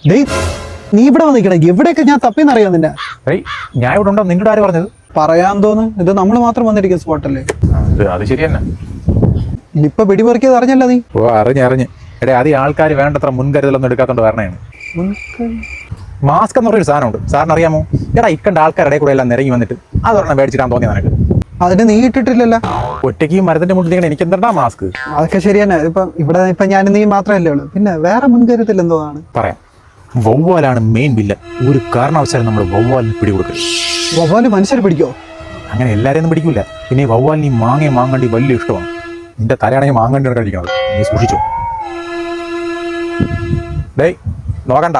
ഡേയ് നീ ഇവിടെ വന്നിക്കണേ, എവിടെയൊക്കെ ഞാൻ തപ്പിന്നറിയാം നിന്നെ. ഞാൻ ഇവിടെ ഉണ്ടോ നിങ്ങളുടെ ആര് പറഞ്ഞത്? പറയാൻ തോന്നുന്നു, ഇത് നമ്മൾ മാത്രം വന്നിരിക്കുന്ന സ്പോട്ടല്ലേ. അത് ശരി തന്നെ. ഇപ്പൊ പിടിപറിക്കിയത് അറിഞ്ഞല്ല നീ? ഓ അറിഞ്ഞ്. എടേ അത് ആൾക്കാർ വേണ്ടത്ര മുൻകരുതലൊന്നും എടുക്കാത്തോണ്ട് വരണയാണ്. മാസ്ക് എന്ന് പറയുന്ന സാധനമുണ്ട്, സാറിന് അറിയാമോ? എടാ ഇക്കണ്ട ആൾക്കാരുടെ കൂടെ എല്ലാം നിരങ്ങി വന്നിട്ട് അതൊരെണ്ണം മേടിച്ചിട്ടാൻ തോന്നിയ നിനക്ക്? അതിന് നീ ഇട്ടിട്ടില്ലല്ലോ. ഒറ്റയ്ക്ക് മരത്തിന്റെ മുന്നിൽ എനിക്ക് എന്താ മാസ്ക്? അതൊക്കെ ശരി തന്നെ. ഇപ്പൊ ഞാൻ നീ മാത്രമല്ലേ ഉള്ളൂ, പിന്നെ വേറെ മുൻകരുതൽ എന്തോന്നാണ് പറയാം. വവ്വാലാണ് മെയിൻ വില്ലൻ. ഒരു കാരണവശാലും നമ്മൾ വവ്വാലിന് പിടികൊടുക്കരുത്. വവ്വാല് മനുഷ്യരെ പിടിക്കോ? അങ്ങനെ എല്ലാരെയൊന്നും പിടിക്കൂല. പിന്നെ വവ്വാലിന് ഈ മാങ്ങണ്ടി വലിയ ഇഷ്ടമാണ്. നിന്റെ തലയാണെങ്കിൽ മാങ്ങണ്ടി കഴിക്കണത്, നീ സൂക്ഷിച്ചോ. ഡേയ് നോക്കണ്ട,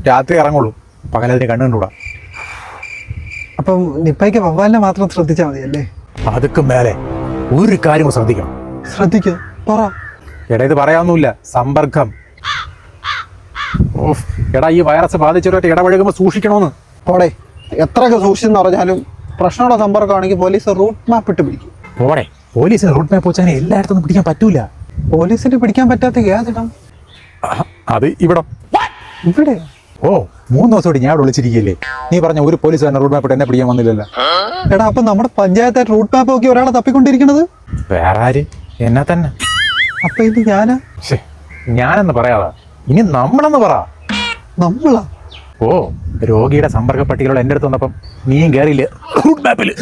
രാത്രി ഇറങ്ങുള്ളൂ, പകലതിന് കണ്ണു കണ്ടുകൂടാ. അപ്പം നിപ്പയ്ക്ക് വവ്വാലിനെ മാത്രം ശ്രദ്ധിച്ചാൽ മതിയല്ലേ? അതൊക്കെ മേലെ ഒരു കാര്യം ശ്രദ്ധിക്കണം. ശ്രദ്ധിക്കുക, പറ. എടാ ഇത് പറയാനൊന്നുമില്ല, സമ്പർക്കം. എടാ ഈ വൈറസ് ബാധിച്ചവരായിട്ട് ഇടപഴകുമ്പോൾ സൂക്ഷിക്കണോന്ന്. പോടെ, എത്രയൊക്കെ സൂക്ഷിച്ചെന്ന് പറഞ്ഞാലും പ്രശ്നമുള്ള സമ്പർക്കമാണെങ്കിൽ പോലീസ് റൂട്ട് മാപ്പ് ഇട്ട് പിടിക്കും. പോടെ, പോലീസിന് റൂട്ട് മാപ്പ് വെച്ചാൽ എല്ലായിടത്തും പിടിക്കാൻ പറ്റൂല. പോലീസിന് പിടിക്കാൻ പറ്റാത്ത ഏതിടം? അത് ഇവിടം. ഇവിടെ? ഓ 3 ദിവസത്തോടെ ഞാൻ ഇവിടെ വിളിച്ചിരിക്കുകയല്ലേ. നീ പറഞ്ഞ ഒരു പോലീസുകാരൻ റൂട്ട് മാപ്പ് എന്നെ പിടിക്കാൻ വന്നില്ലല്ലോ. എടാ അപ്പൊ നമ്മുടെ പഞ്ചായത്തായിട്ട് റൂട്ട് മാപ്പ് നോക്കി ഒരാളെ തപ്പിക്കൊണ്ടിരിക്കണത് വേറെ ആര്? എന്നെ തന്നെ. അപ്പൊ ഇത് ഞാനാ? ഞാനെന്ന് പറയാതാ, ഇനി നമ്മളെന്ന് പറ. നമ്മളാ? ഓ രോഗിയുടെ സമ്പർക്ക പട്ടികകൾ എന്റെ അടുത്ത് വന്നപ്പം നീയും കയറിയില്ല റൂട്ട് മാപ്പില്.